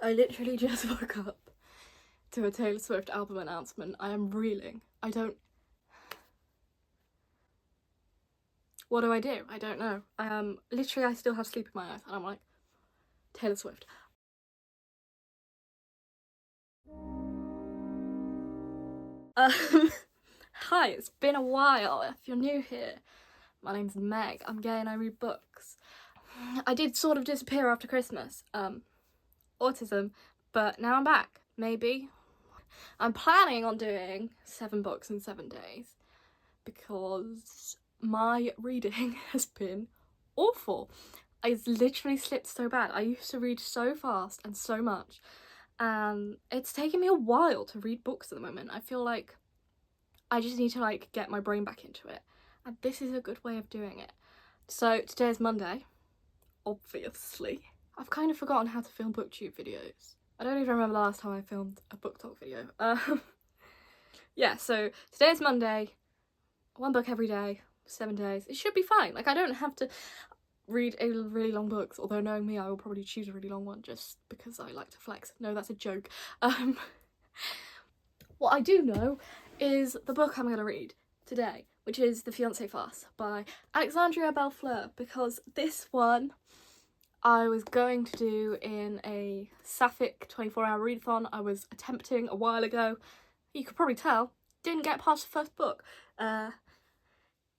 I literally just woke up to a Taylor Swift album announcement. I am reeling. What do? I don't know. Literally I still have sleep in my eyes and I'm like, Taylor Swift. Hi, it's been a while. If you're new here, my name's Meg. I'm gay and I read books. I did sort of disappear after Christmas. Autism, but now I'm back. Maybe. I'm planning on doing 7 books in 7 days because my reading has been awful. It's literally slipped so bad. I used to read so fast and so much, and it's taken me a while to read books at the moment. I feel like I just need to like get my brain back into it, and this is a good way of doing it. So today is Monday, obviously. I've kind of forgotten how to film booktube videos. I don't even remember the last time I filmed a book talk video. Yeah, so today is Monday, 1 book every day, 7 days. It should be fine. Like, I don't have to read a really long books, although knowing me, I will probably choose a really long one just because I like to flex. No, that's a joke. What I do know is the book I'm going to read today, which is The Fiancé Farce by Alexandria Bellefleur, because this one I was going to do in a Sapphic 24-hour readathon I was attempting a while ago. You could probably tell, didn't get past the first book. I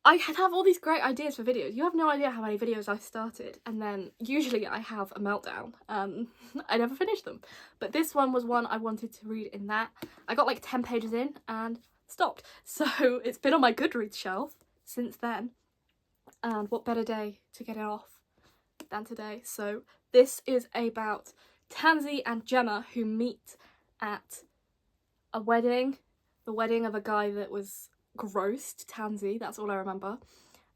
have all these great ideas for videos. You have no idea how many videos I started, and then usually I have a meltdown. I never finish them. But this one was one I wanted to read in that. I got like 10 pages in and stopped. So it's been on my Goodreads shelf since then. And what better day to get it off than today. So this is about Tansy and Gemma, who meet at a wedding. The wedding of a guy that was grossed Tansy, that's all I remember.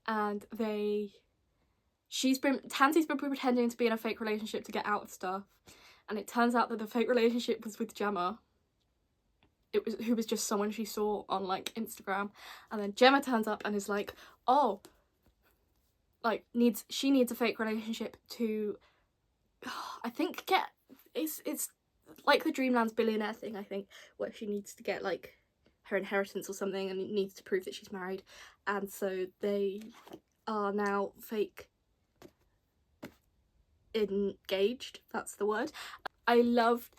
And Tansy's been pretending to be in a fake relationship to get out of stuff, and it turns out that the fake relationship was with Gemma, who was just someone she saw on like Instagram. And then Gemma turns up and is like, oh, like she needs a fake relationship to I think it's like the Dreamlands billionaire thing, I think, where she needs to get like her inheritance or something and needs to prove that she's married, and so they are now fake engaged, that's the word. I loved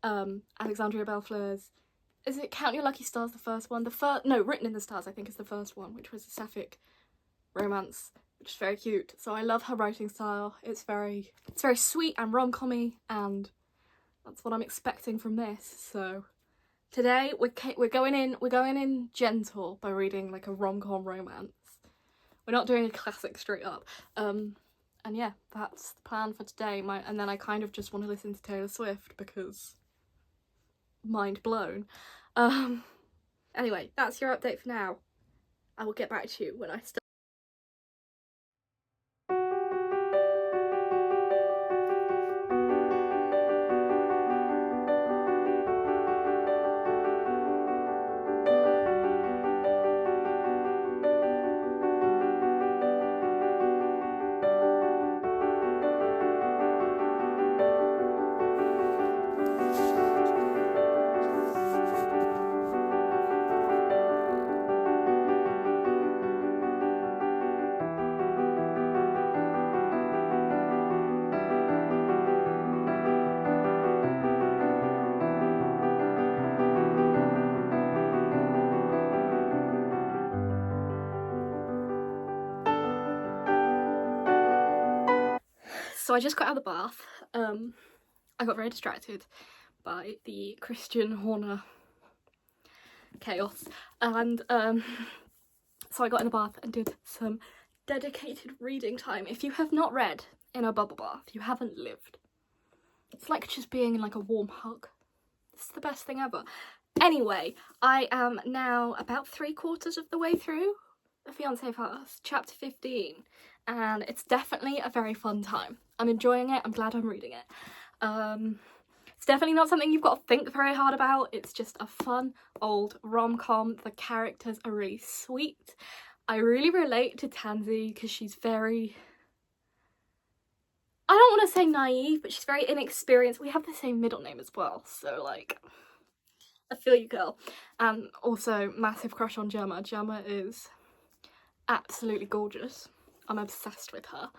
Alexandria Bellefleur's, is it Count Your Lucky Stars, the first one? Written in the Stars I think is the first one, which was a Sapphic romance, which is very cute. So I love her writing style. It's very sweet and rom-commy, and that's what I'm expecting from this. So today we're going in gentle by reading like a rom-com romance. We're not doing a classic straight up. And yeah, that's the plan for today. And then I kind of just want to listen to Taylor Swift because mind blown. Anyway, that's your update for now. I will get back to you when I start. So I just got out of the bath. I got very distracted by the Christian Horner chaos, and so I got in the bath and did some dedicated reading time. If you have not read in a bubble bath, you haven't lived. It's like just being in like a warm hug. It's the best thing ever. Anyway, I am now about 3/4 of the way through The Fiancé Farce, chapter 15, and it's definitely a very fun time. I'm enjoying it. I'm glad I'm reading it. It's definitely not something you've got to think very hard about. It's just a fun old rom-com. The characters are really sweet. I really relate to Tansy because she's very I don't want to say naive, but she's very inexperienced. We have the same middle name as well, so like, I feel you, girl. And also, massive crush on Gemma. Gemma is absolutely gorgeous. I'm obsessed with her.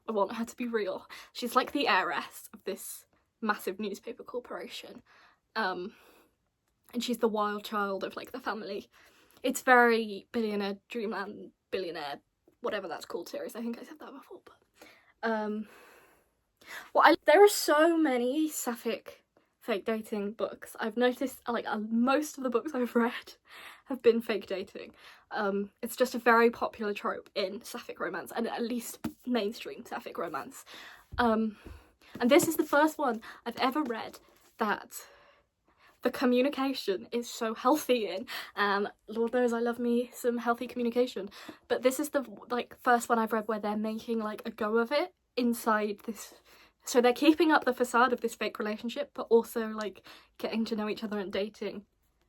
I want her to be real. She's like the heiress of this massive newspaper corporation. And she's the wild child of like the family. It's very Billionaire Dreamland, Billionaire, whatever that's called series. I think I said that before, but there are so many sapphic fake dating books. I've noticed like most of the books I've read have been fake dating. It's just a very popular trope in sapphic romance, and at least mainstream sapphic romance. And this is the first one I've ever read that the communication is so healthy in, and Lord knows I love me some healthy communication, but this is the like first one I've read where they're making like a go of it inside this. So they're keeping up the facade of this fake relationship, but also like getting to know each other and dating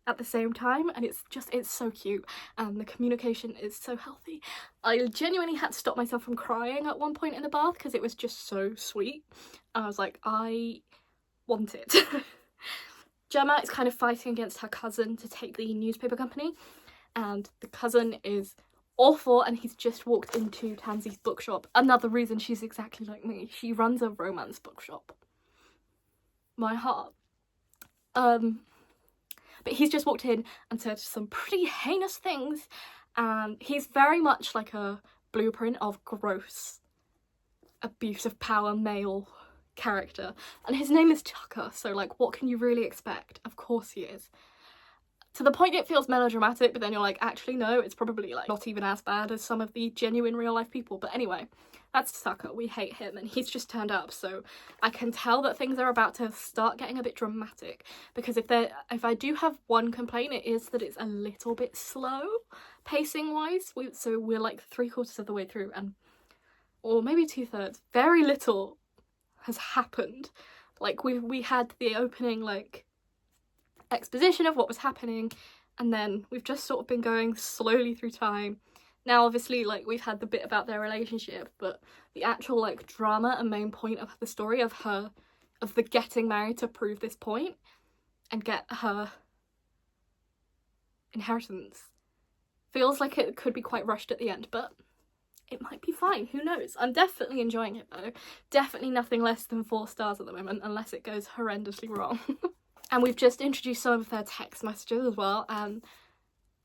at the same time, and it's so cute, and the communication is so healthy. I genuinely had to stop myself from crying at one point in the bath because it was just so sweet. I was like, I want it. Gemma is kind of fighting against her cousin to take the newspaper company, and the cousin is awful, and he's just walked into Tansy's bookshop. Another reason she's exactly like me. She runs a romance bookshop. My heart. But he's just walked in and said some pretty heinous things, and he's very much like a blueprint of gross abuse of power male character, and his name is Tucker, so like what can you really expect? Of course he is. To the point it feels melodramatic, but then you're like, actually no, it's probably like not even as bad as some of the genuine real life people. But anyway, that's Tucker. We hate him, and he's just turned up, so I can tell that things are about to start getting a bit dramatic, because if I do have one complaint, it is that it's a little bit slow pacing wise. So we're like 3/4 of the way through, and or maybe 2/3, very little has happened. Like we had the opening like exposition of what was happening, and then we've just sort of been going slowly through time. Now obviously like we've had the bit about their relationship, but the actual like drama and main point of the story of the getting married to prove this point and get her inheritance feels like it could be quite rushed at the end, but it might be fine, who knows. I'm definitely enjoying it though. Definitely nothing less than 4 stars at the moment, unless it goes horrendously wrong. And we've just introduced some of their text messages as well, and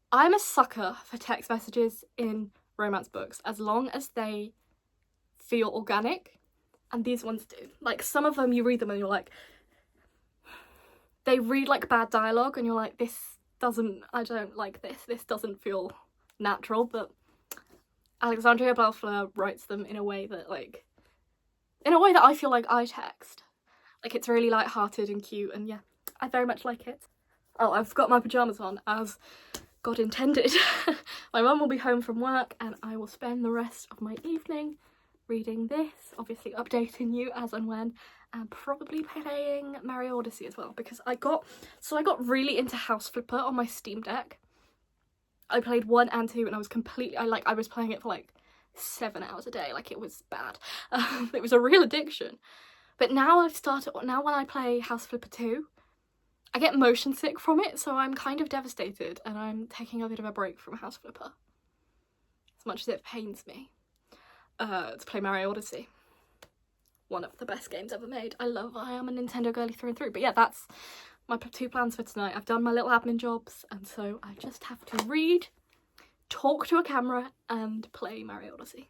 I'm a sucker for text messages in romance books, as long as they feel organic, and these ones do. Like some of them, you read them and you're like, they read like bad dialogue, and you're like, I don't like this doesn't feel natural, but Alexandria Bellefleur writes them in a way that I feel like I text. Like it's really light-hearted and cute, and yeah, I very much like it. Oh, I've got my pyjamas on, as God intended. My mum will be home from work, and I will spend the rest of my evening reading this, obviously updating you as and when, and probably playing Mario Odyssey as well, because I got really into House Flipper on my Steam Deck. I played 1 and 2, and I was I was playing it for like 7 hours a day. Like it was bad. It was a real addiction. But now when I play House Flipper 2, I get motion sick from it, so I'm kind of devastated, and I'm taking a bit of a break from House Flipper, as much as it pains me, to play Mario Odyssey. One of the best games ever made. I am a Nintendo girly through and through. But yeah, that's my 2 plans for tonight. I've done my little admin jobs, and so I just have to read, talk to a camera, and play Mario Odyssey.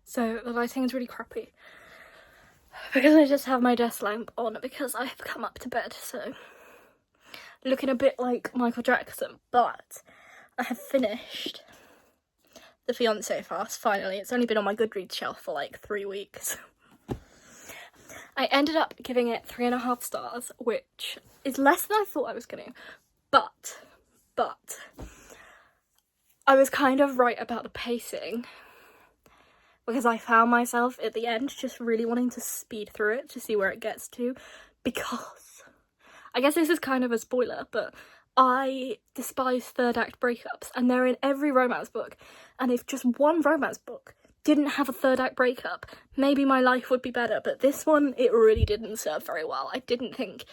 So the lighting is really crappy, because I just have my desk lamp on because I have come up to bed, so looking a bit like Michael Jackson. But I have finished The Fiancé Fast, finally. It's only been on my Goodreads shelf for like 3 weeks. I ended up giving it 3.5 stars, which is less than I thought I was going to. But I was kind of right about the pacing, because I found myself at the end just really wanting to speed through it to see where it gets to, because I guess this is kind of a spoiler, but I despise third act breakups, and they're in every romance book, and if just one romance book didn't have a third act breakup, maybe my life would be better, but this one, it really didn't serve very well. I didn't think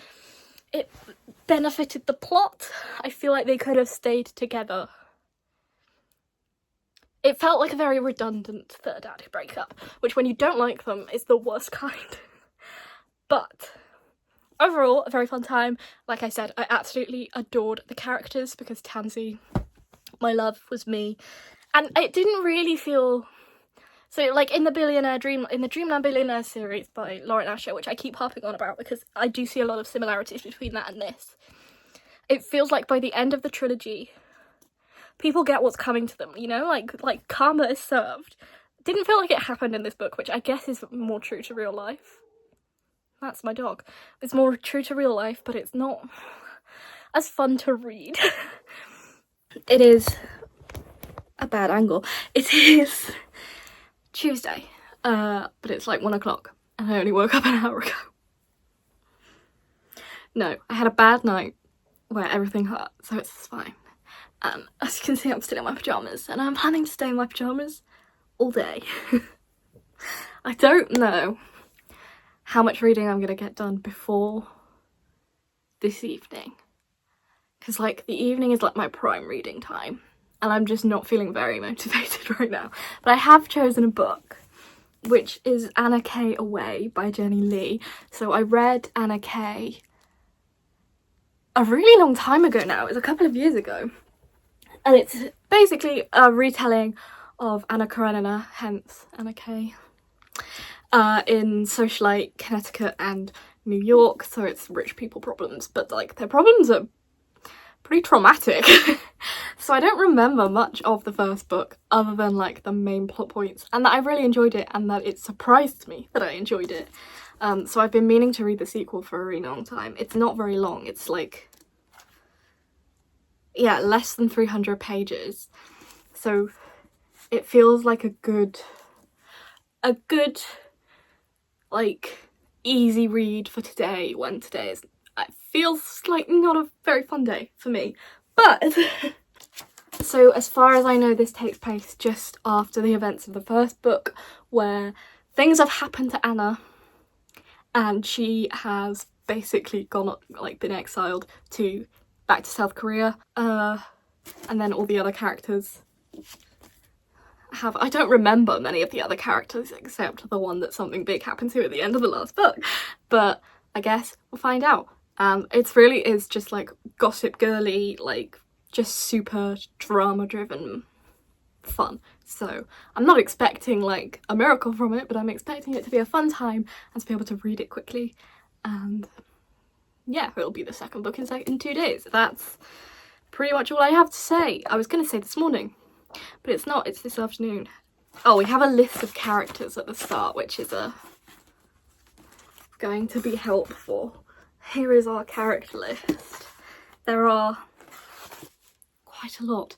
it benefited the plot. I feel like they could have stayed together. It felt like a very redundant third act breakup, which when you don't like them is the worst kind. But overall, a very fun time. Like I said, I absolutely adored the characters because Tansy, my love, was me. And it didn't really feel... So, like, in the Dreamland Billionaire series by Lauren Asher, which I keep harping on about because I do see a lot of similarities between that and this, it feels like by the end of the trilogy, people get what's coming to them, you know? Like karma is served. Didn't feel like it happened in this book, which I guess is more true to real life. That's my dog. It's more true to real life, but it's not as fun to read. It is a bad angle. It is Tuesday, but it's like 1 o'clock and I only woke up an hour ago. No, I had a bad night where everything hurt, so it's fine. As you can see, I'm still in my pyjamas and I'm planning to stay in my pyjamas all day. I don't know how much reading I'm gonna get done before this evening, because like the evening is like my prime reading time and I'm just not feeling very motivated right now. But I have chosen a book, which is Anna K Away by Jenny Lee. So I read Anna K a really long time ago now. It was a couple of years ago, and it's basically a retelling of Anna Karenina, hence Anna K, in socialite Connecticut and New York. So it's rich people problems, but like their problems are pretty traumatic. So I don't remember much of the first book other than like the main plot points, and that I really enjoyed it and that it surprised me that I enjoyed it. So I've been meaning to read the sequel for a really long time. It's not very long, it's like, yeah, less than 300 pages. So it feels like a good like easy read for today, when today is, it feels like not a very fun day for me. But so as far as I know, this takes place just after the events of the first book, where things have happened to Anna and she has basically been exiled back to South Korea, and then all the other characters I don't remember many of the other characters except the one that something big happened to at the end of the last book, but I guess we'll find out. It really is just like gossip girly, like just super drama driven fun. So I'm not expecting like a miracle from it, but I'm expecting it to be a fun time and to be able to read it quickly. And yeah, it'll be the second book in 2 days. That's pretty much all I have to say. I was going to say this morning, but it's not, it's this afternoon. Oh, we have a list of characters at the start, which is going to be helpful. Here is our character list. There are quite a lot.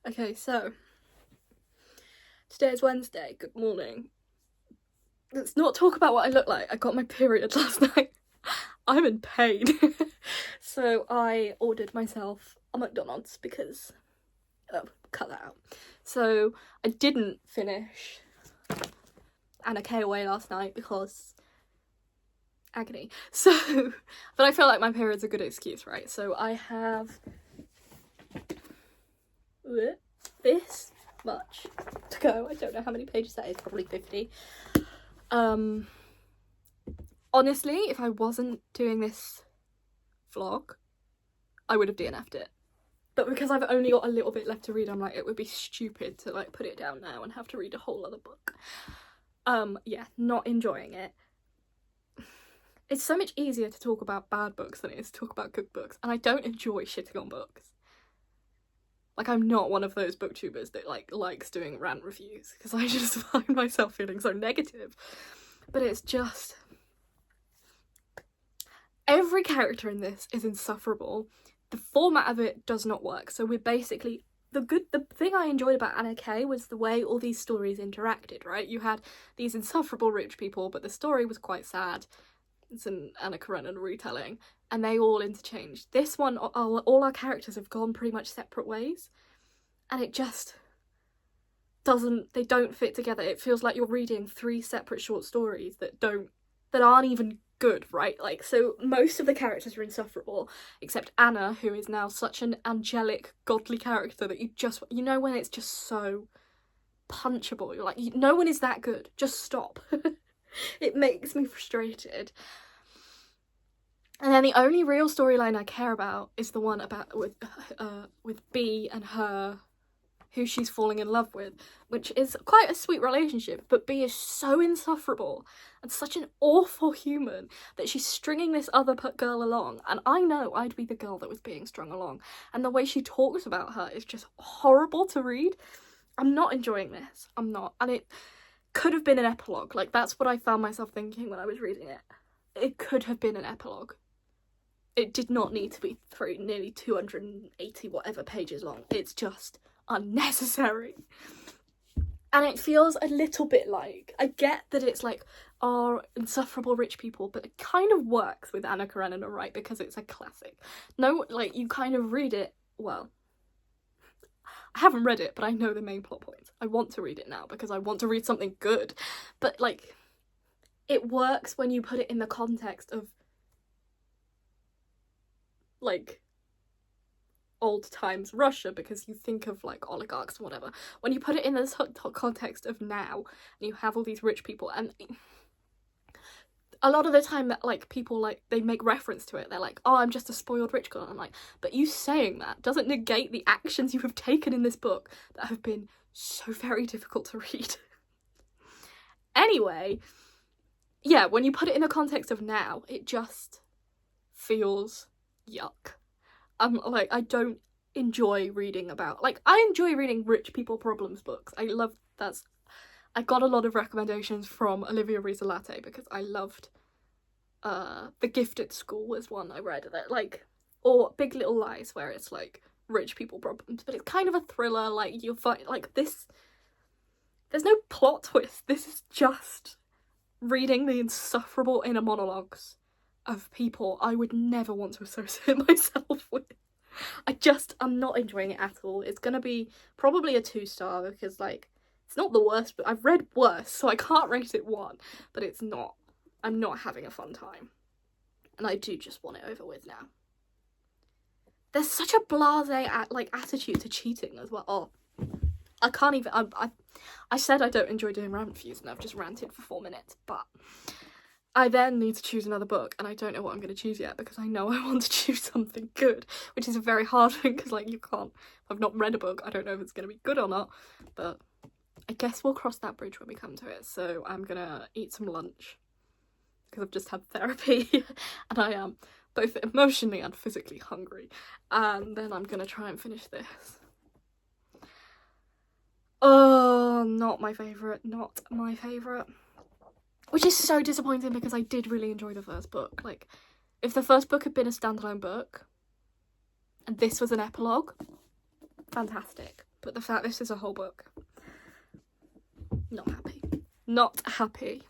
Okay, so today is Wednesday. Good morning. Let's not talk about what I look like. I got my period last night. I'm in pain. So I ordered myself a McDonald's because, cut that out. So I didn't finish Anna K Away last night because agony. So, but I feel like my period's a good excuse, right? So I have this much to go. I don't know how many pages that is, probably 50. Honestly, if I wasn't doing this vlog, I would have DNF'd it. But because I've only got a little bit left to read, I'm like, it would be stupid to like put it down now and have to read a whole other book. Yeah, not enjoying it. It's so much easier to talk about bad books than it is to talk about good books, and I don't enjoy shitting on books. Like, I'm not one of those booktubers that likes doing rant reviews, because I just find myself feeling so negative. But it's just, every character in this is insufferable. The format of it does not work. So we're basically, the thing I enjoyed about Anna K was the way all these stories interacted, right? You had these insufferable rich people, but the story was quite sad. It's an Anna Karenina retelling, and they all interchanged. This one, all our characters have gone pretty much separate ways, and it just they don't fit together. It feels like you're reading 3 separate short stories that aren't even good, right? Like, so most of the characters are insufferable, except Anna, who is now such an angelic, godly character that you know when it's just so punchable. You're like, no one is that good. Just stop. It makes me frustrated. And then the only real storyline I care about is the one with B and her, who she's falling in love with, which is quite a sweet relationship, but B is so insufferable and such an awful human that she's stringing this other girl along, and I know I'd be the girl that was being strung along, and the way she talks about her is just horrible to read. I'm not enjoying this. I'm not. And it could have been an epilogue. Like, that's what I found myself thinking when I was reading it. It could have been an epilogue. It did not need to be nearly 280 whatever pages long. It's just unnecessary. And it feels a little bit like, I get that it's like, insufferable rich people, but it kind of works with Anna Karenina, right? Because it's a classic. No, like, you kind of read it, well, I haven't read it, but I know the main plot points. I want to read it now because I want to read something good. But, like, it works when you put it in the context of, like, old times Russia, because you think of, like, oligarchs or whatever. When you put it in this context of now, and you have all these rich people, and a lot of the time that, like, people, like, they make reference to it, they're like, oh, I'm just a spoiled rich girl. I'm like, but you saying that doesn't negate the actions you have taken in this book that have been so very difficult to read. Anyway, yeah, when you put it in the context of now, it just feels yuck. Like, I don't enjoy reading about, like, I enjoy reading rich people problems books. I got a lot of recommendations from Olivia Riza-Latte because I loved The Gift at School was one I read that, like, or Big Little Lies, where it's like rich people problems, but it's kind of a thriller. Like, you'll find, like, this, there's no plot twist. This is just reading the insufferable inner monologues of people I would never want to associate myself with. I'm not enjoying it at all. It's gonna be probably a 2-star because, like, it's not the worst, but I've read worse, so I can't rate it 1, but it's not. I'm not having a fun time. And I do just want it over with now. There's such a blasé attitude to cheating as well. Oh, I can't even, I said I don't enjoy doing rant reviews and I've just ranted for 4 minutes, but I then need to choose another book, and I don't know what I'm going to choose yet because I know I want to choose something good, which is a very hard thing because, like, you can't, if I've not read a book, I don't know if it's going to be good or not, but I guess we'll cross that bridge when we come to it. So I'm going to eat some lunch because I've just had therapy and I am both emotionally and physically hungry, and then I'm going to try and finish this. Oh, not my favourite. Which is so disappointing because I did really enjoy the first book. Like, if the first book had been a standalone book and this was an epilogue, fantastic. But the fact this is a whole book, not happy. Not happy.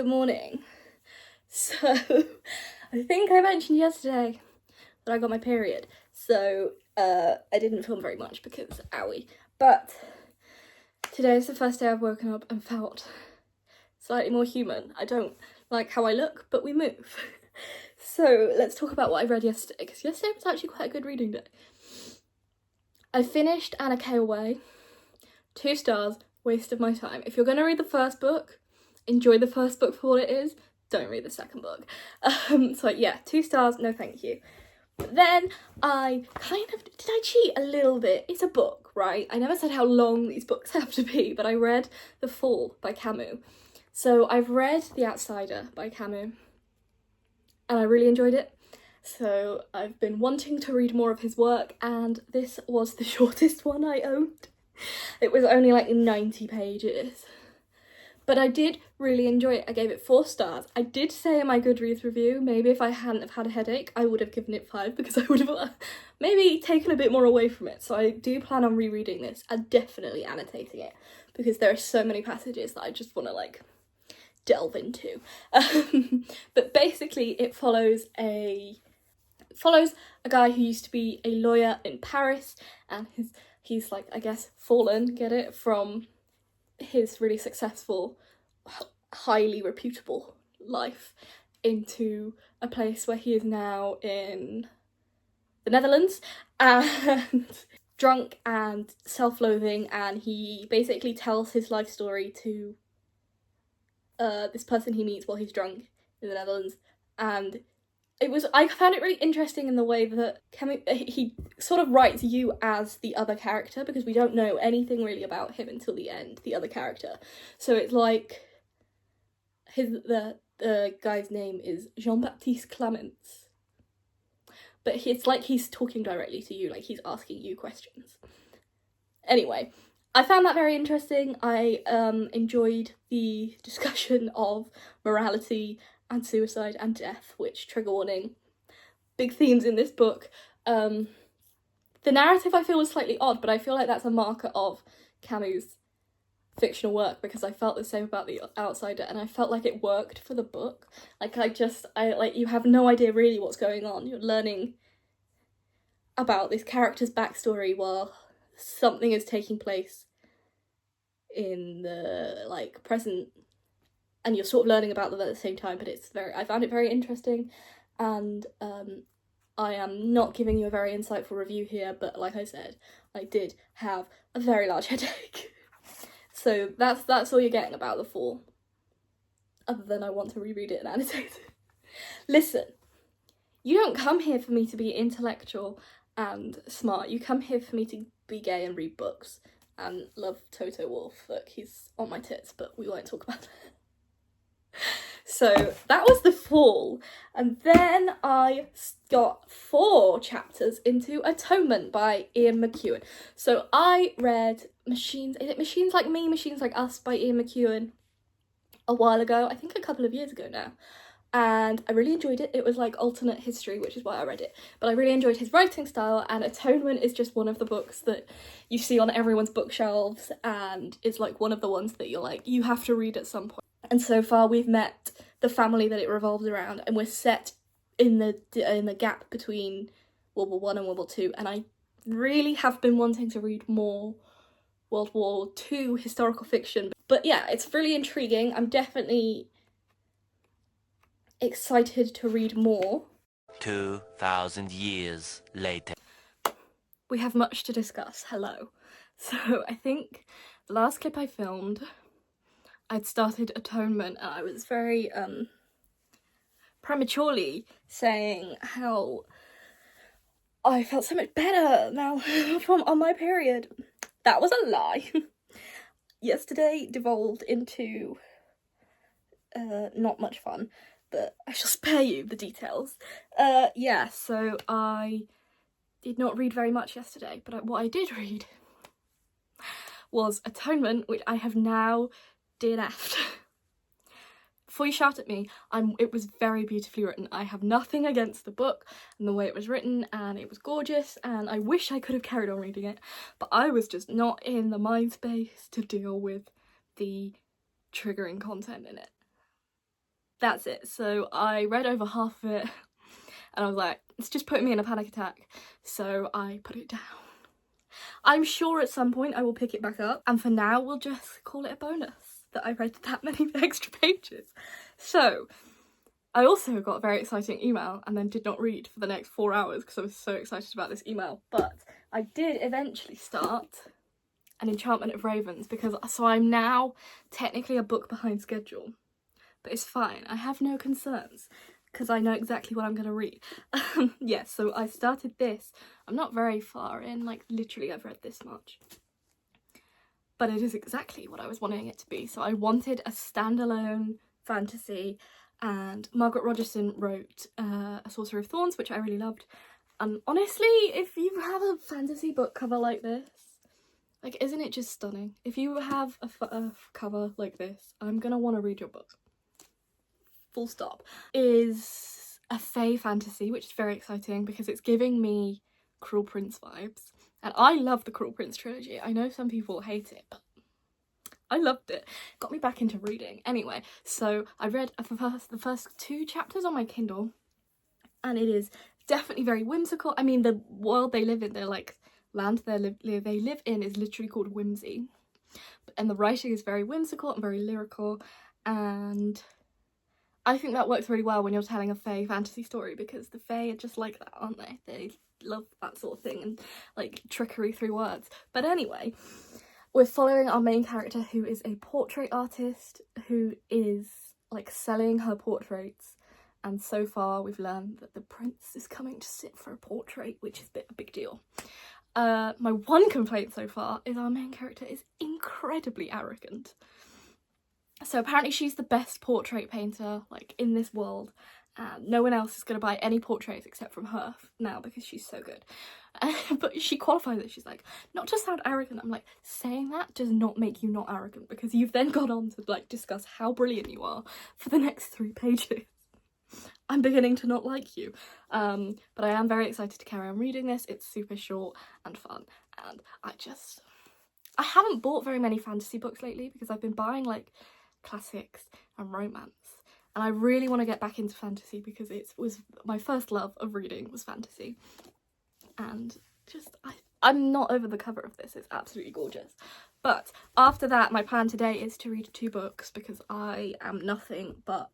good morning. So, I think I mentioned yesterday that I got my period, so I didn't film very much because owie. But today is the first day I've woken up and felt slightly more human. I don't like how I look, but we move. So let's talk about what I read yesterday, because yesterday was actually quite a good reading day. I finished Anna K. Away. 2 stars, waste of my time. If you're going to read the first book, enjoy the first book for what it is. Don't read the second book. So yeah, 2 stars, no thank you. But then I did I cheat a little bit? It's a book, right? I never said how long these books have to be, but I read The Fall by Camus. So I've read The Outsider by Camus, and I really enjoyed it. So I've been wanting to read more of his work, and this was the shortest one I owned. It was only like 90 pages. But I did really enjoy it. I gave it 4 stars. I did say in my Goodreads review, maybe if I hadn't have had a headache, I would have given it 5, because I would have maybe taken a bit more away from it. So I do plan on rereading this and definitely annotating it, because there are so many passages that I just want to like delve into. But basically it follows a guy who used to be a lawyer in Paris, and he's like, I guess, fallen, get it, from his really successful, highly reputable life into a place where he is now in the Netherlands, and drunk and self-loathing, and he basically tells his life story to this person he meets while he's drunk in the Netherlands. And I found it really interesting in the way that he sort of writes you as the other character, because we don't know anything really about him until the end, the other character. So it's like the guy's name is Jean-Baptiste Clements, but it's like he's talking directly to you, like he's asking you questions. Anyway, I found that very interesting. I enjoyed the discussion of morality and suicide and death, which, trigger warning, big themes in this book. The narrative I feel was slightly odd, but I feel like that's a marker of Camus' fictional work, because I felt the same about The Outsider, and I felt like it worked for the book. Like you have no idea really what's going on. You're learning about this character's backstory while something is taking place in the like present, and you're sort of learning about them at the same time. But I found it very interesting, and I am not giving you a very insightful review here, but like I said, I did have a very large headache. So that's all you're getting about The Fall, other than I want to reread it and annotate it. Listen, you don't come here for me to be intellectual and smart. You come here for me to be gay and read books and love Toto Wolff. Look, he's on my tits, but we won't talk about that. So that was The Fall, and then I got 4 chapters into Atonement by Ian McEwan. So I read Machines Like Me, Machines Like Us by Ian McEwan a while ago, I think a couple of years ago now, and I really enjoyed it. It was like alternate history, which is why I read it, but I really enjoyed his writing style, and Atonement is just one of the books that you see on everyone's bookshelves, and is like one of the ones that you're like, you have to read at some point. And so far we've met the family that it revolves around, and we're set in the gap between World War I and World War II, and I really have been wanting to read more World War II historical fiction. But yeah, it's really intriguing. I'm definitely excited to read more. 2,000 years later. We have much to discuss. Hello. So I think the last clip I filmed, I'd started Atonement, and I was very prematurely saying how I felt so much better now from on my period. That was a lie. Yesterday devolved into not much fun, but I shall spare you the details. Yeah, so I did not read very much yesterday, but what I did read was Atonement, which I have now DNF'd. Before you shout at me, it was very beautifully written. I have nothing against the book and the way it was written, and it was gorgeous, and I wish I could have carried on reading it, but I was just not in the mind space to deal with the triggering content in it. that's it. So I read over half of it and I was like, it's just putting me in a panic attack. So I put it down. I'm sure at some point I will pick it back up, and for now we'll just call it a bonus that I read that many extra pages. So I also got a very exciting email and then did not read for the next 4 hours because I was so excited about this email. But I did eventually start An Enchantment of Ravens, because so I'm now technically a book behind schedule. But it's fine, I have no concerns because I know exactly what I'm going to read. Yes, so I started this. I'm not very far in, like literally I've read this much. But it is exactly what I was wanting it to be. So I wanted a standalone fantasy, and Margaret Rogerson wrote A Sorcerer of Thorns, which I really loved. And honestly, if you have a fantasy book cover like this, like, isn't it just stunning? If you have a cover like this, I'm gonna want to read your book. Full stop. Is a fae fantasy, which is very exciting because it's giving me Cruel Prince vibes. And I love the Cruel Prince trilogy. I know some people hate it, but I loved it. Got me back into reading. Anyway, so I read the first 2 chapters on my Kindle, and it is definitely very whimsical. I mean, the world they live in, they're like, land they live in is literally called Whimsy. And the writing is very whimsical and very lyrical, and I think that works really well when you're telling a fae fantasy story, because the fae are just like that, aren't they? They love that sort of thing, and like trickery through words. But anyway, we're following our main character, who is a portrait artist who is like selling her portraits, and so far we've learned that the prince is coming to sit for a portrait, which is a big deal. My one complaint so far is our main character is incredibly arrogant. So apparently she's the best portrait painter like in this world, and no one else is going to buy any portraits except from her now because she's so good. But she qualifies it. She's like, not to sound arrogant. I'm like, saying that does not make you not arrogant, because you've then gone on to like discuss how brilliant you are for the next 3 pages. I'm beginning to not like you. But I am very excited to carry on reading this. It's super short and fun, and I haven't bought very many fantasy books lately because I've been buying like classics and romance, and I really want to get back into fantasy because it was my first love of reading was fantasy. And I'm not over the cover of this. It's absolutely gorgeous. But after that, my plan today is to read 2 books because I am nothing but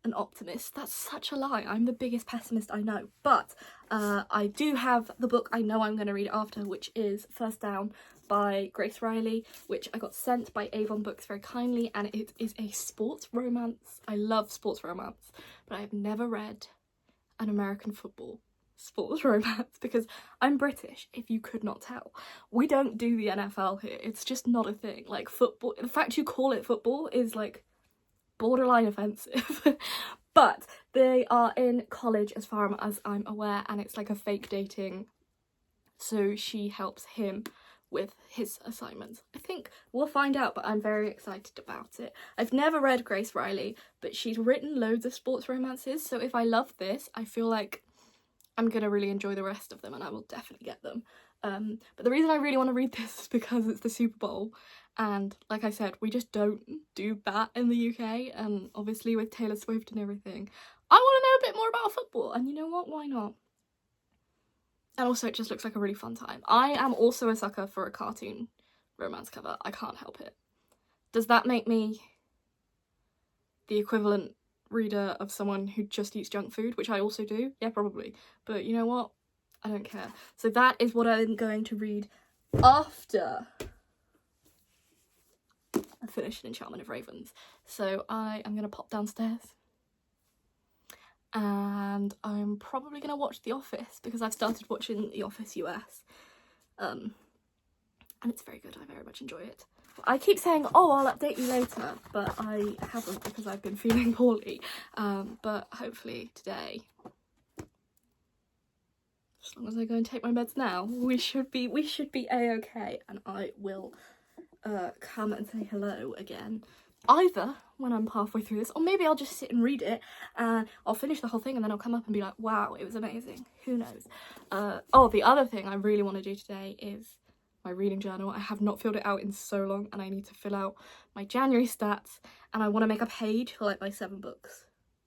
an optimist. That's such a lie. I'm the biggest pessimist I know. But I do have the book I know I'm going to read after, which is First Down by Grace Riley, which I got sent by Avon Books very kindly, and it is a sports romance. I love sports romance, but I have never read an American football sports romance because I'm British, if you could not tell. We don't do the NFL here. It's just not a thing. Like, football, the fact you call it football is like borderline offensive. But they are in college as far as I'm aware, and it's like a fake dating, so she helps him with his assignments. I think we'll find out, but I'm very excited about it. I've never read Grace Riley, but she's written loads of sports romances, so if I love this, I feel like I'm gonna really enjoy the rest of them, and I will definitely get them. But the reason I really want to read this is because it's the Super Bowl, and like I said, we just don't do that in the UK, and obviously with Taylor Swift and everything, I want to know a bit more about football, and you know what, why not? And also it just looks like a really fun time. I am also a sucker for a cartoon romance cover. I can't help it. Does that make me the equivalent reader of someone who just eats junk food, which I also do? Yeah, probably. But you know what? I don't care. So that is what I'm going to read after I finish An Enchantment of Ravens. So I am going to pop downstairs, and I'm probably going to watch The Office because I've started watching The Office US, and it's very good. I very much enjoy it. I keep saying, oh, I'll update you later, but I haven't because I've been feeling poorly, but hopefully today, as long as I go and take my meds now, we should be a-okay, and I will come and say hello again, either when I'm halfway through this, or maybe I'll just sit and read it and I'll finish the whole thing and then I'll come up and be like, wow, it was amazing. Who knows? Oh, the other thing I really want to do today is my reading journal. I have not filled it out in so long, and I need to fill out my January stats, and I want to make a page for like my 7 books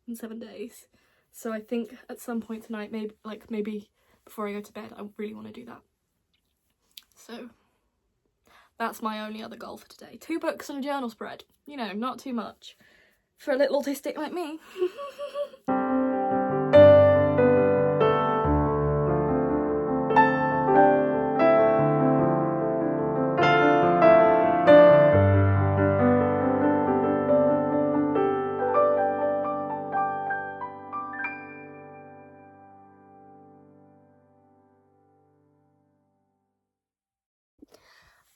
in 7 days. So I think at some point tonight, maybe before I go to bed, I really want to do that. So that's my only other goal for today. 2 books and a journal spread. You know, not too much for a little autistic like me.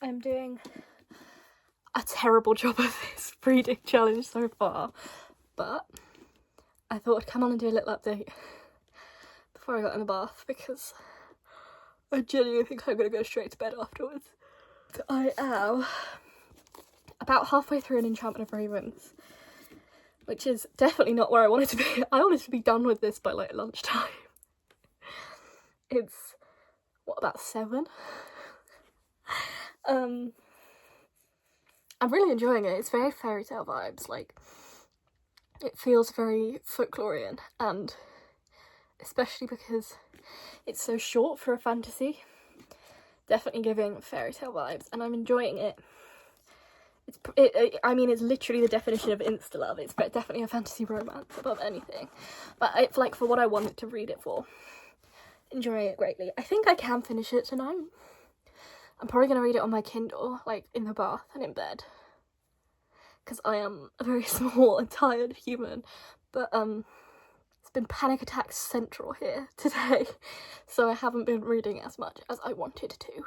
I'm doing a terrible job of this reading challenge so far, but I thought I'd come on and do a little update before I got in the bath, because I genuinely think I'm going to go straight to bed afterwards. I am about halfway through an Enchantment of Ravens, which is definitely not where I wanted to be. I wanted to be done with this by like lunchtime. It's, what, about 7? I'm really enjoying it. It's very fairy tale vibes, like it feels very folklorian, and especially because it's so short for a fantasy, definitely giving fairy tale vibes, and I'm enjoying it. I mean, it's literally the definition of insta-love. It's definitely a fantasy romance above anything, but it's like for what I wanted to read it for. Enjoying it greatly. I think I can finish it tonight. I'm probably going to read it on my Kindle, like in the bath and in bed, because I am a very small and tired human, but it's been panic attack central here today, so I haven't been reading as much as I wanted to,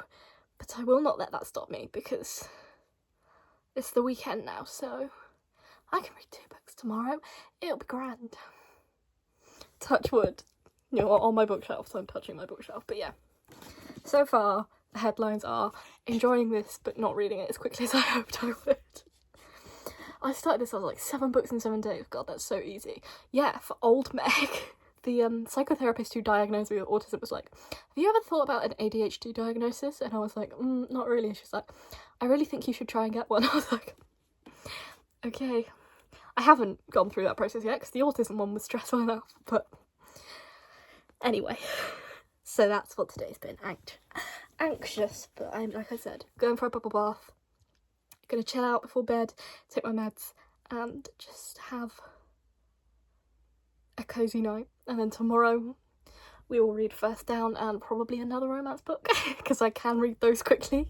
but I will not let that stop me, because it's the weekend now, so I can read 2 books tomorrow. It'll be grand. Touch wood. You know, on my bookshelf, so I'm touching my bookshelf, but yeah. So far, the headlines are enjoying this but not reading it as quickly as I hoped I would. I started this, I was like 7 books in 7 days. God, that's so easy. Yeah, for old Meg. The psychotherapist who diagnosed me with autism was like, have you ever thought about an ADHD diagnosis? And I was like, not really. And she's like, I really think you should try and get one. I was like, okay. I haven't gone through that process yet because the autism one was stressful enough, but anyway. So that's what today's been. Anxious, but I'm, like I said, going for a bubble bath, gonna chill out before bed, take my meds, and just have a cozy night. And then tomorrow we will read First Down and probably another romance book, because I can read those quickly.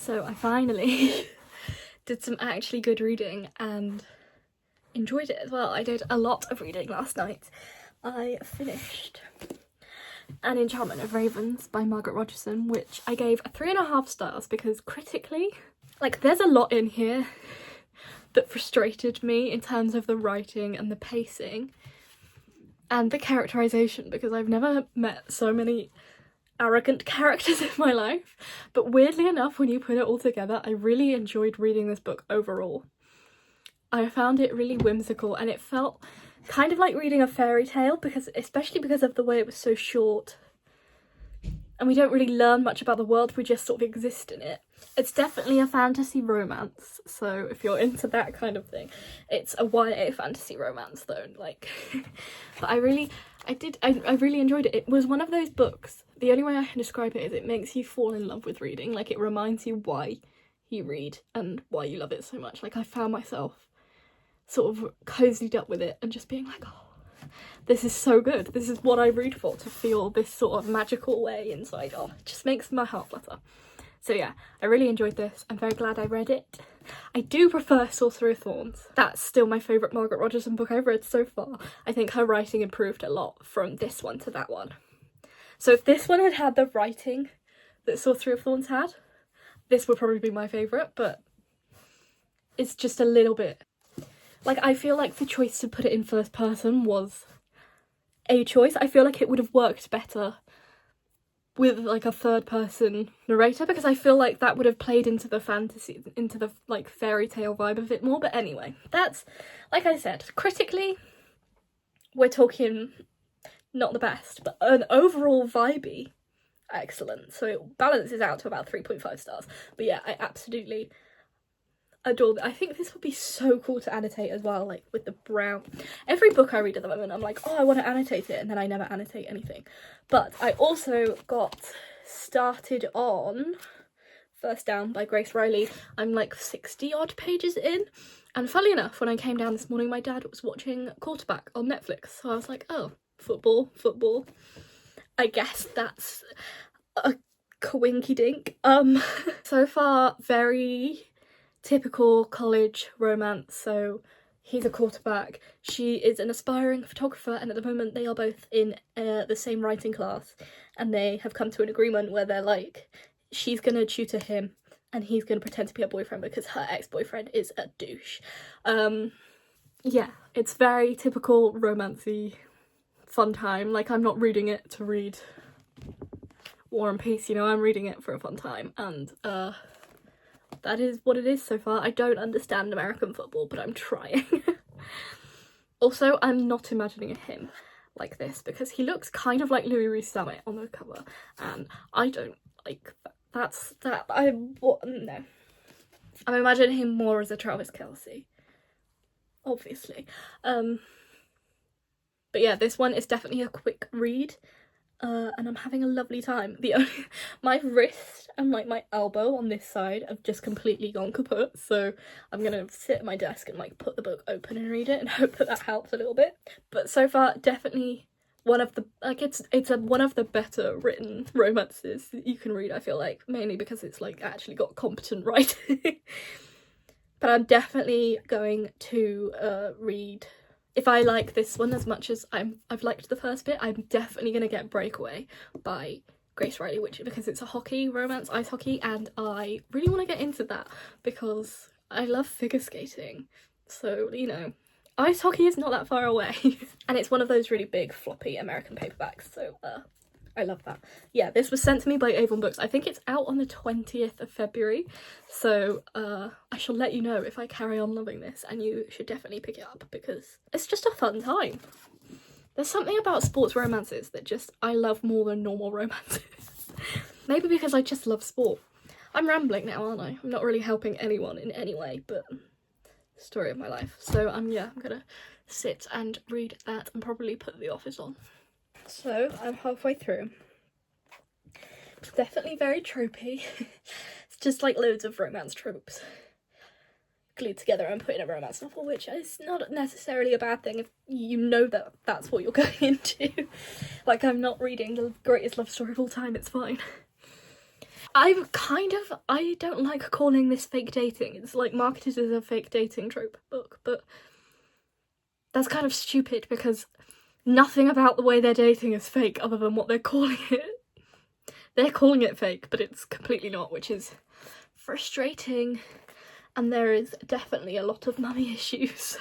So I finally did some actually good reading and enjoyed it as well. I did a lot of reading last night. I finished An Enchantment of Ravens by Margaret Rogerson, which I gave 3.5 stars because critically, like, there's a lot in here that frustrated me in terms of the writing and the pacing and the characterization, because I've never met so many arrogant characters in my life, but weirdly enough, when you put it all together, I really enjoyed reading this book overall. I found it really whimsical, and it felt kind of like reading a fairy tale, especially because of the way it was so short, and we don't really learn much about the world, we just sort of exist in it. It's definitely a fantasy romance, so if you're into that kind of thing, it's a YA fantasy romance though, like, but I really enjoyed it. It was one of those books, the only way I can describe it is it makes you fall in love with reading. Like, it reminds you why you read and why you love it so much. Like, I found myself sort of cozied up with it and just being like, oh, this is so good. This is what I read for, to feel this sort of magical way inside. Oh, it just makes my heart flutter. So yeah, I really enjoyed this. I'm very glad I read it. I do prefer Sorcerer of Thorns. That's still my favourite Margaret Rogerson book I've read so far. I think her writing improved a lot from this one to that one. So if this one had had the writing that Sorcerer of Thorns had, this would probably be my favourite, but it's just a little bit... Like, I feel like the choice to put it in first person was a choice. I feel like it would have worked better with like a third person narrator, because I feel like that would have played into the fantasy, into the like fairy tale vibe a bit more. But anyway, that's, like I said, critically we're talking not the best, but an overall vibey excellent. So it balances out to about 3.5 stars. But yeah, I absolutely adore it. I think this would be so cool to annotate as well, like with the brown. Every book I read at the moment, I'm like, oh, I want to annotate it, and then I never annotate anything. But I also got started on First Down by Grace Riley. I'm like 60 odd pages in, and funnily enough, when I came down this morning, my dad was watching Quarterback on Netflix, so I was like, oh, football. I guess that's a coinky dink. So far, very typical college romance. So he's a quarterback, she is an aspiring photographer, and at the moment they are both in the same writing class, and they have come to an agreement where they're like, she's gonna tutor him and he's gonna pretend to be her boyfriend because her ex-boyfriend is a douche. Yeah, it's very typical romancy fun time. Like, I'm not reading it to read War and Peace, you know, I'm reading it for a fun time, and that is what it is so far. I don't understand American football, but I'm trying. Also, I'm not imagining him like this because he looks kind of like Louis Rees-Summit on the cover, and I don't like that. No. I'm imagining him more as a Travis Kelce, obviously. But yeah, this one is definitely a quick read, and I'm having a lovely time. My wrist and like my elbow on this side have just completely gone kaput, so I'm gonna sit at my desk and like put the book open and read it and hope that helps a little bit. But so far, definitely one of the, like, it's one of the better written romances that you can read, I feel like, mainly because it's like actually got competent writing. But I'm definitely going to read. If I like this one as much as I've liked the first bit, I'm definitely going to get Breakaway by Grace Riley, because it's a hockey romance, ice hockey, and I really want to get into that because I love figure skating. So, you know, ice hockey is not that far away. And it's one of those really big floppy American paperbacks, so I love that. Yeah, this was sent to me by Avon Books. I think it's out on the 20th of February, so I shall let you know if I carry on loving this, and you should definitely pick it up because it's just a fun time. There's something about sports romances that just I love more than normal romances. Maybe because I just love sport. I'm rambling now, aren't I? I'm not really helping anyone in any way, but story of my life. So yeah, I'm gonna sit and read that and probably put The Office on. So I'm halfway through. It's definitely very tropey. It's just like loads of romance tropes glued together and put in a romance novel, which is not necessarily a bad thing if you know that that's what you're going into. Like, I'm not reading the greatest love story of all time, it's fine. I don't like calling this fake dating. It's like marketed as a fake dating trope book, but that's kind of stupid because nothing about the way they're dating is fake other than what they're calling it. They're calling it fake, but it's completely not, which is frustrating. And there is definitely a lot of mummy issues, so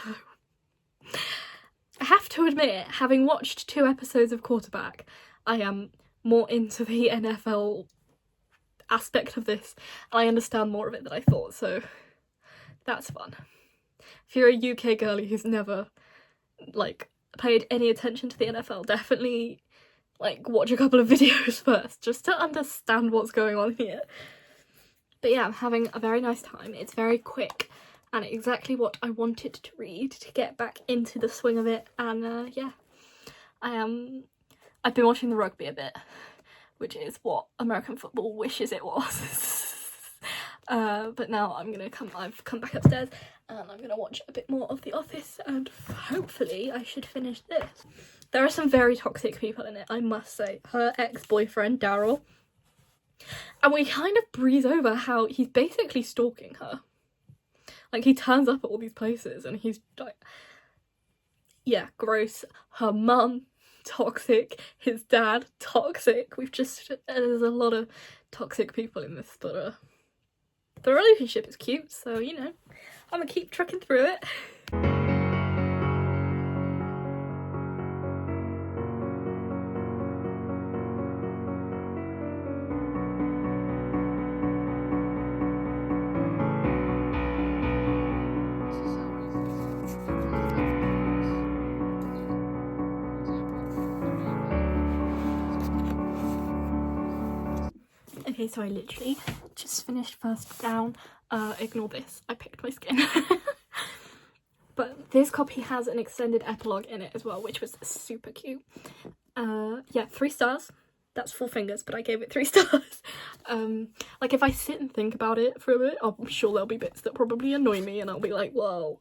I have to admit, having watched 2 episodes of Quarterback, I am more into the NFL aspect of this, and I understand more of it than I thought, so that's fun. If you're a UK girlie who's never, like, paid any attention to the NFL, definitely, like, watch a couple of videos first, just to understand what's going on here. But yeah, I'm having a very nice time. It's very quick, and exactly what I wanted to read to get back into the swing of it, and yeah. I've been watching the rugby a bit, which is what American football wishes it was. But now I've come back upstairs and I'm gonna watch a bit more of The Office, and hopefully I should finish this. There are some very toxic people in it, I must say. Her ex-boyfriend, Daryl. And we kind of breeze over how he's basically stalking her. Like, he turns up at all these places and he's like, yeah, gross. Her mum, toxic. His dad, toxic. There's a lot of toxic people in this, but the relationship is cute, so, you know, I'm gonna keep trucking through it. Okay, so I literally just finished First Down. Ignore this, I picked my skin. But this copy has an extended epilogue in it as well, which was super cute. Yeah, 3 stars. That's 4 fingers, but I gave it 3 stars. Like, if I sit and think about it for a bit, I'm sure there'll be bits that probably annoy me and I'll be like, whoa.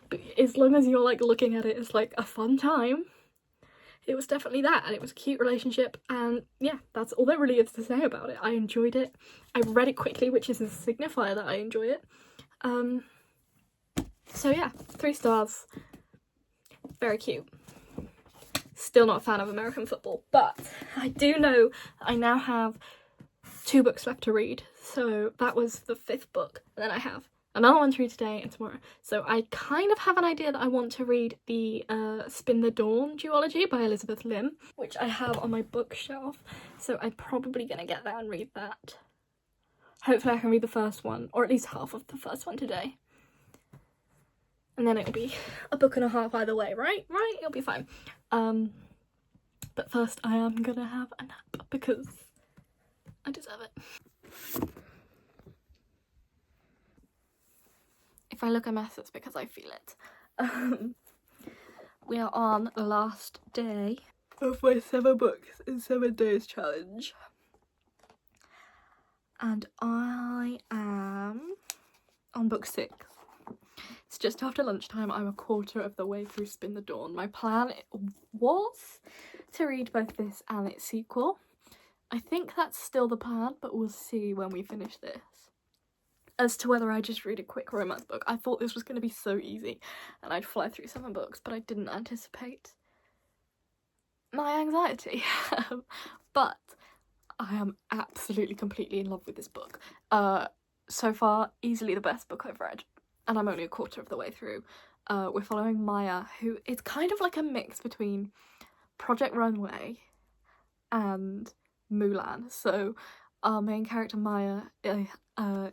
But as long as you're, like, looking at it as, like, a fun time, it was definitely that. And it was a cute relationship, and yeah, that's all there really is to say about it. I enjoyed it. I read it quickly, which is a signifier that I enjoy it. So yeah, 3 stars. Very cute. Still not a fan of American football, but I do know that I now have 2 books left to read. So that was the 5th book, and then I have another one to read today and tomorrow. So I kind of have an idea that I want to read the Spin the Dawn duology by Elizabeth Lim, which I have on my bookshelf. So I'm probably going to get that and read that. Hopefully I can read the first one, or at least half of the first one today. And then it'll be a book and a half either way, right? Right? It'll be fine. But first I am gonna have a nap because I deserve it. If I look a mess, it's because I feel it. We are on the last day of my 7 books in 7 days challenge. And I am on book 6. It's just after lunchtime. I'm a quarter of the way through Spin the Dawn. My plan was to read both this and its sequel. I think that's still the plan, but we'll see when we finish this. As to whether I just read a quick romance book. I thought this was going to be so easy and I'd fly through 7 books, but I didn't anticipate my anxiety. But I am absolutely, completely in love with this book. So far, easily the best book I've read. And I'm only a quarter of the way through. We're following Maya, who is kind of like a mix between Project Runway and Mulan. So our main character Maya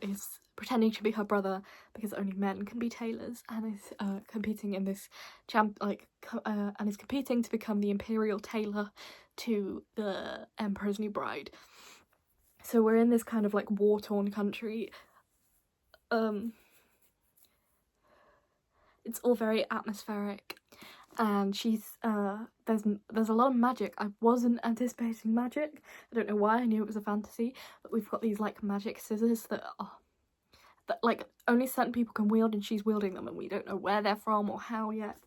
is pretending to be her brother because only men can be tailors, and is competing in this and is competing to become the imperial tailor to the Emperor's new bride. So we're in this kind of like war-torn country. It's all very atmospheric, and she's there's a lot of magic. I wasn't anticipating magic. I don't know why. I knew it was a fantasy, but we've got these like magic scissors that like only certain people can wield, and she's wielding them, and we don't know where they're from or how yet.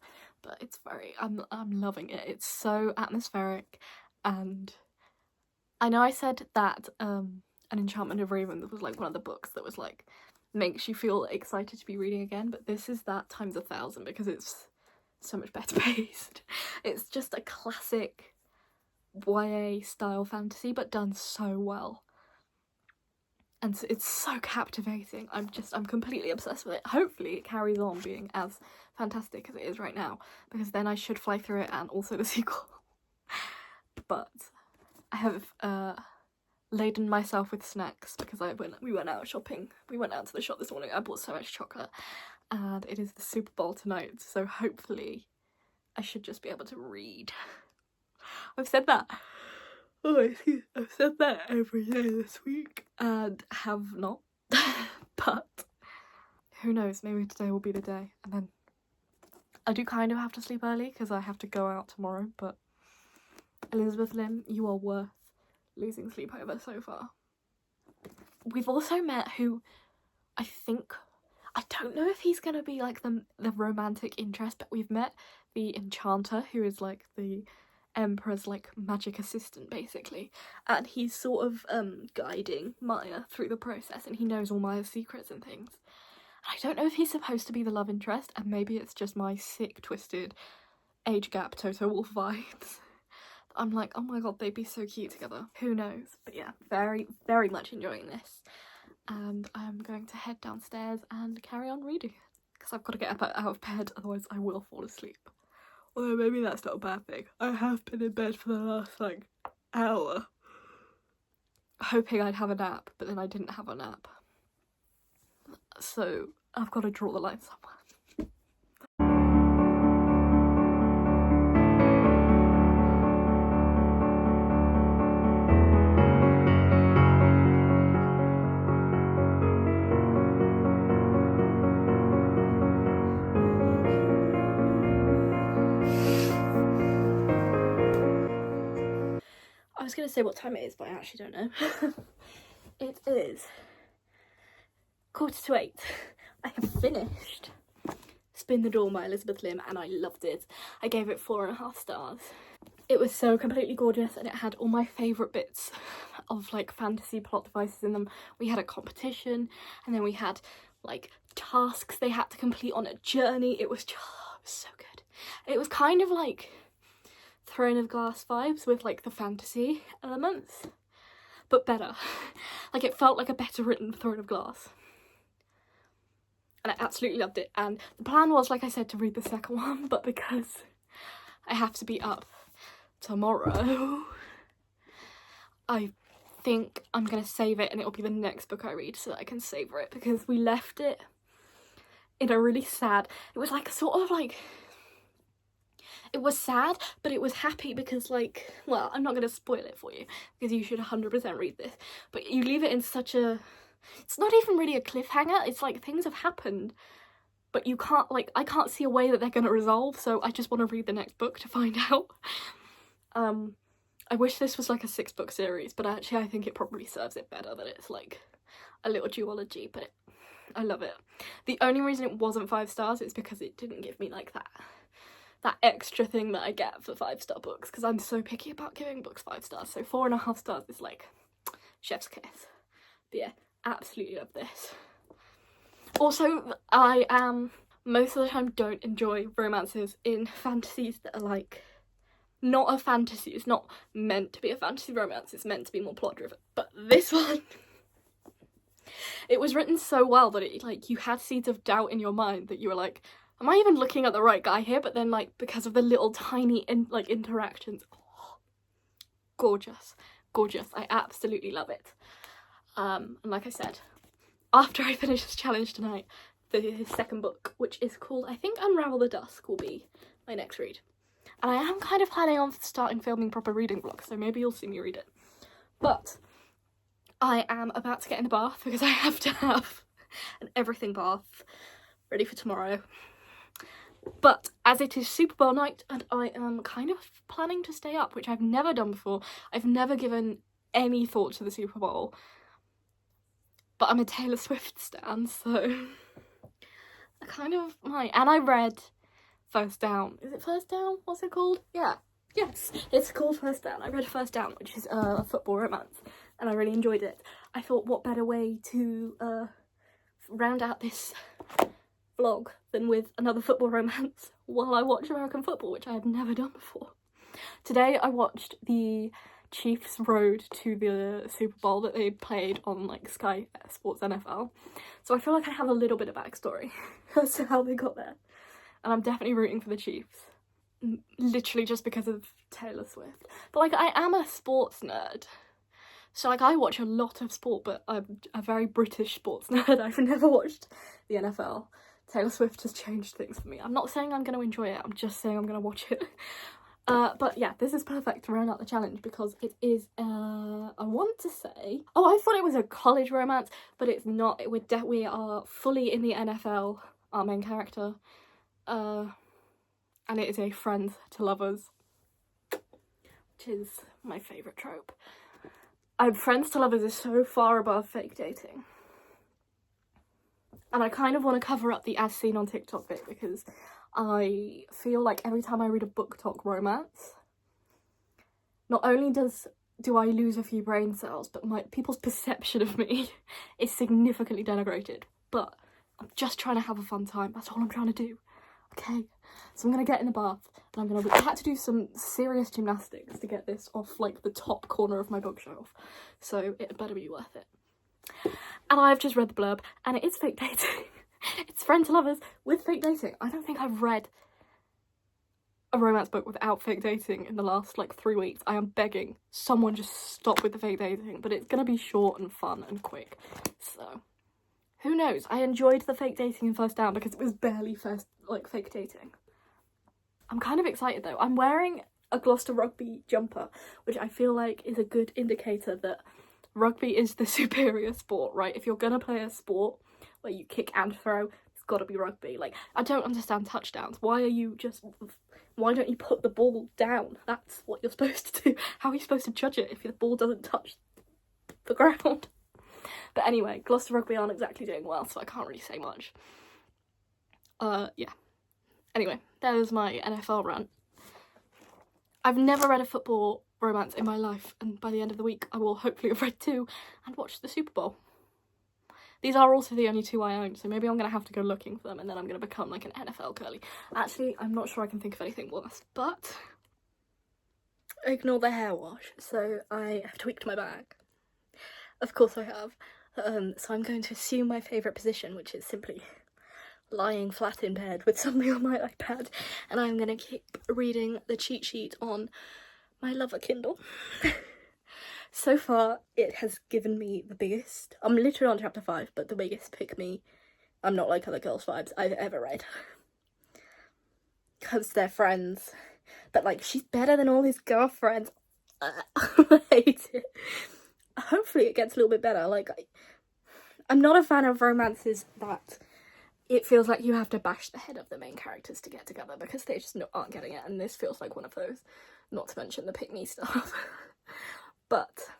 But it's very I'm loving it. It's so atmospheric, and I know I said that An Enchantment of Raven was like one of the books that was like makes you feel excited to be reading again, but this is that times 1,000 because it's so much better paced. It's just a classic YA style fantasy, but done so well, and it's so captivating. I'm completely obsessed with it. Hopefully it carries on being as fantastic as it is right now, because then I should fly through it and also the sequel. But I have laden myself with snacks because we went out shopping. We went out to the shop this morning. I bought so much chocolate, and it is the Super Bowl tonight, so hopefully I should just be able to read. I've said that. I've said that every day this week and have not. But who knows? Maybe today will be the day. And then I do kind of have to sleep early because I have to go out tomorrow. But Elizabeth Lim, you are worth losing sleep over so far. We've also met who I don't know if he's gonna be like the romantic interest, but we've met the enchanter, who is like the Emperor's like magic assistant basically, and he's sort of guiding Maya through the process, and he knows all Maya's secrets and things. I don't know if he's supposed to be the love interest, and maybe it's just my sick, twisted age gap Toto Wolff vibes. I'm like, oh my god, they'd be so cute together. Who knows? But yeah, very, very much enjoying this. And I'm going to head downstairs and carry on reading because I've got to get up out of bed, otherwise I will fall asleep. Although maybe that's not a bad thing. I have been in bed for the last like hour hoping I'd have a nap, but then I didn't have a nap. So I've got to draw the line somewhere. was going to say what time it is, but I actually don't know. It is 7:45. I have finished Spin the Door by Elizabeth Lim and I loved it. I gave it 4.5 stars. It was so completely gorgeous and it had all my favourite bits of like fantasy plot devices in them. We had a competition and then we had like tasks they had to complete on a journey. It was so good. It was kind of like Throne of Glass vibes with like the fantasy elements, but better. Like it felt like a better written Throne of Glass. And I absolutely loved it. And the plan was, like I said, to read the second one, but because I have to be up tomorrow, I think I'm going to save it and it'll be the next book I read so that I can savour it, because we left it in a really sad, it was like sort of like, it was sad but it was happy because like, well, I'm not going to spoil it for you because you should 100% read this, but you leave it in such a, it's not even really a cliffhanger, it's like things have happened but you can't, like, I can't see a way that they're going to resolve, so I just want to read the next book to find out. I wish this was like a 6-book series, but actually I think it probably serves it better that it's like a little duology, but I love it. The only reason it wasn't 5 stars is because it didn't give me like that extra thing that I get for 5-star books, because I'm so picky about giving books 5 stars, so 4.5 stars is like chef's kiss. But yeah, absolutely love this. Also, I most of the time don't enjoy romances in fantasies that are like not a fantasy. It's not meant to be a fantasy romance, it's meant to be more plot driven. But this one, it was written so well that it, like, you had seeds of doubt in your mind that you were like, am I even looking at the right guy here? But then, like, because of the little tiny interactions, oh, gorgeous, gorgeous. I absolutely love it. And like I said, after I finish this challenge tonight, the second book, which is called, I think, Unravel the Dusk, will be my next read. And I am kind of planning on starting filming proper reading vlogs, so maybe you'll see me read it. But I am about to get in the bath because I have to have an everything bath ready for tomorrow. But as it is Super Bowl night and I am kind of planning to stay up, which I've never done before, I've never given any thought to the Super Bowl, but I'm a Taylor Swift stan, so I kind of might. And I read First Down. Is it First Down? What's it called? Yeah. Yes, it's called First Down. I read First Down, which is a football romance, and I really enjoyed it. I thought, what better way to round out this vlog than with another football romance while I watch American football, which I had never done before. Today I watched the Chiefs road to the Super Bowl that they played on like Sky Sports NFL, so I feel like I have a little bit of backstory as to how they got there, and I'm definitely rooting for the Chiefs, literally just because of Taylor Swift. But like, I am a sports nerd, so like I watch a lot of sport, but I'm a very British sports nerd. I've never watched the NFL. Taylor Swift has changed things for me. I'm not saying I'm going to enjoy it, I'm just saying I'm going to watch it. But yeah, this is perfect to round out the challenge because it is, I want to say, oh, I thought it was a college romance, but it's not. We are fully in the NFL, our main character, and it is a friends to lovers, which is my favourite trope. Friends to lovers is so far above fake dating. And I kind of want to cover up the as seen on TikTok bit because I feel like every time I read a book talk romance, not only do I lose a few brain cells, but people's perception of me is significantly denigrated. But I'm just trying to have a fun time. That's all I'm trying to do. Okay, so I'm gonna get in the bath and I had to do some serious gymnastics to get this off like the top corner of my bookshelf, so it better be worth it. And I've just read the blurb and it is fake dating. It's friends to lovers with fake dating. I don't think I've read a romance book without fake dating in the last like 3 weeks. I am begging someone just stop with the fake dating, but it's gonna be short and fun and quick, so who knows. I enjoyed the fake dating in First Down because it was barely fake dating. I'm kind of excited though. I'm wearing a Gloucester rugby jumper, which I feel like is a good indicator that rugby is the superior sport, right? If you're gonna play a sport where you kick and throw, it's gotta be rugby. Like, I don't understand touchdowns. Why are you just Why don't you put the ball down? That's what you're supposed to do. How are you supposed to judge it if the ball doesn't touch the ground? But anyway, Gloucester Rugby aren't exactly doing well, so I can't really say much. Yeah. Anyway, that was my NFL rant. I've never read a football romance in my life, and by the end of the week I will hopefully have read 2 and watched the Super Bowl. These are also the only 2 I own, so maybe I'm going to have to go looking for them and then I'm going to become like an NFL girly. Actually, I'm not sure I can think of anything worse, but ignore the hair wash. So I have tweaked my back. Of course I have. So I'm going to assume my favourite position, which is simply lying flat in bed with something on my iPad, and I'm going to keep reading the cheat sheet on my lover Kindle. So far, it has given me the biggest, I'm literally on chapter 5, but the biggest pick-me, I'm not like other girls vibes I've ever read. Because they're friends. But, like, she's better than all his girlfriends. I hate it. Hopefully it gets a little bit better. Like, I'm not a fan of romances that it feels like you have to bash the head of the main characters to get together, because they just aren't getting it, and this feels like one of those. Not to mention the pick-me stuff. But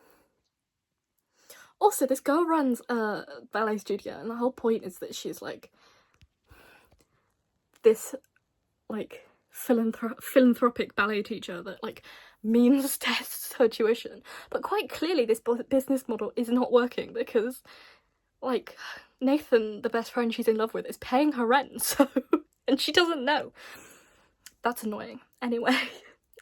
also, this girl runs a ballet studio, and the whole point is that she's like this like philanthropic ballet teacher that like means tests her tuition. But quite clearly this business model is not working, because like Nathan, the best friend she's in love with, is paying her rent, so and she doesn't know. That's annoying. Anyway.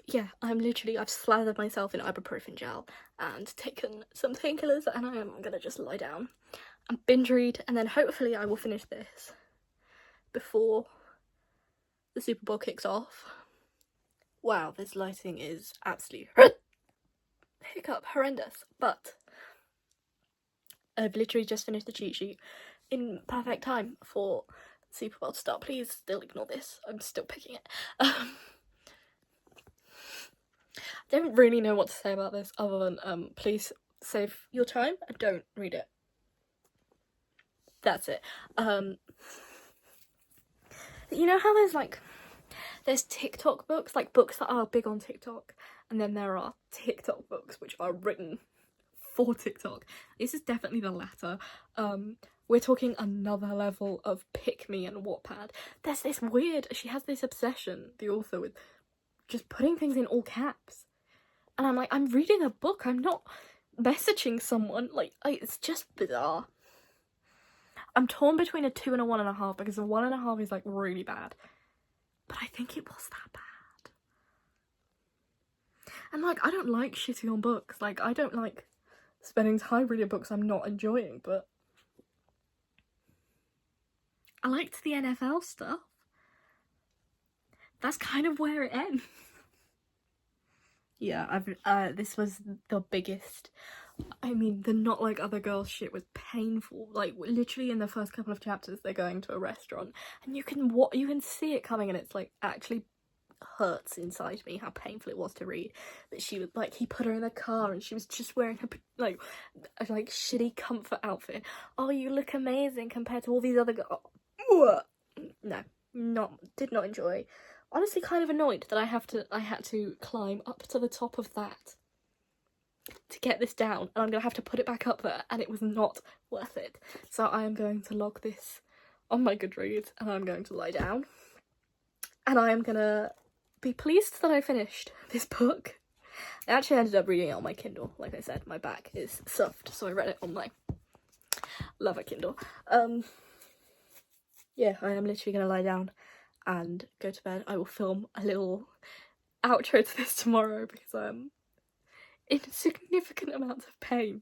Yeah, I've slathered myself in ibuprofen gel and taken some painkillers, and I am gonna just lie down and binge read, and then hopefully I will finish this before the Super Bowl kicks off. Wow, this lighting is absolutely horrendous, but I've literally just finished the cheat sheet in perfect time for Super Bowl to start. Please still ignore this, I'm still picking it. I don't really know what to say about this other than please save your time and don't read it. That's it. You know how there's TikTok books, like books that are big on TikTok, and then there are TikTok books which are written for TikTok. This is definitely the latter. We're talking another level of pick me and Wattpad. There's this weird, she has this obsession, the author, with just putting things in all caps. And I'm like, I'm reading a book, I'm not messaging someone. Like, it's just bizarre. I'm torn between a 2 and a 1.5, because a 1.5 is like really bad. But I think it was that bad. And like, I don't like shitting on books. Like, I don't like spending time reading books I'm not enjoying, but I liked the NFL stuff. That's kind of where it ends. Yeah, this was the biggest. I mean, the not like other girls shit was painful. Like, literally in the first couple of chapters, they're going to a restaurant, and you can see it coming, and it's like actually hurts inside me how painful it was to read. That she was like, he put her in the car, and she was just wearing her like shitty comfort outfit. Oh, you look amazing compared to all these other girls. No, did not enjoy. Honestly, kind of annoyed that I had to climb up to the top of that to get this down, and I'm gonna have to put it back up there, and it was not worth it. So I am going to log this on my Goodreads, and I'm going to lie down, and I am gonna be pleased that I finished this book. I actually ended up reading it on my Kindle. Like I said, my back is soft, so I read it on my lover Kindle. Yeah, I am literally gonna lie down and go to bed. I will film a little outro to this tomorrow, because I'm in significant amounts of pain.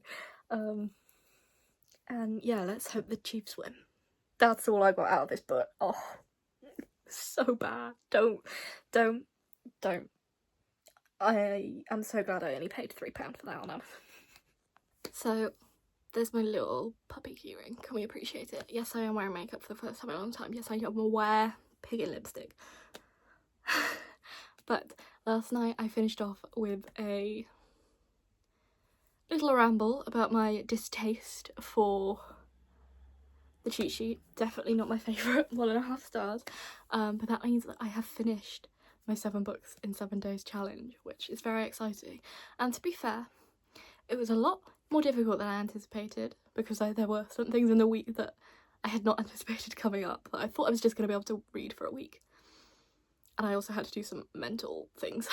And yeah, let's hope the Chiefs win. That's all I got out of this book. Oh, so bad. Don't. I am so glad I only paid £3 for that on Amazon. So, there's my little puppy keyring. Can we appreciate it? Yes, I am wearing makeup for the first time in a long time. Yes, I am aware. Pig in lipstick. But last night I finished off with a little ramble about my distaste for the cheat sheet. Definitely not my favourite, 1.5 stars. But that means that I have finished my 7 books in 7 days challenge, which is very exciting. And to be fair, it was a lot more difficult than I anticipated, because there were certain things in the week that I had not anticipated coming up that I thought I was just going to be able to read for a week. And I also had to do some mental things.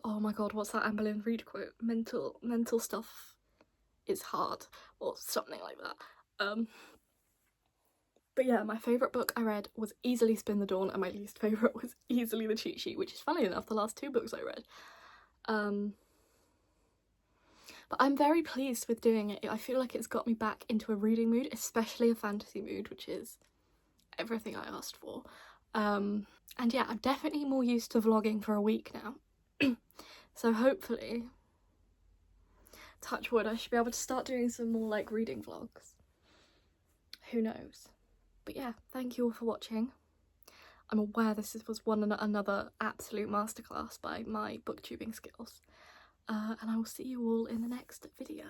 Oh my god, what's that Anne Boleyn Reid quote? Mental stuff is hard, or something like that. But yeah, my favourite book I read was easily Spin the Dawn, and my least favourite was easily The Cheat Sheet, which is funny enough the last 2 books I read. But I'm very pleased with doing it. I feel like it's got me back into a reading mood, especially a fantasy mood, which is everything I asked for. And yeah, I'm definitely more used to vlogging for a week now. So hopefully, touch wood, I should be able to start doing some more like reading vlogs. Who knows? But yeah, thank you all for watching. I'm aware this was another absolute masterclass by my booktubing skills. And I will see you all in the next video.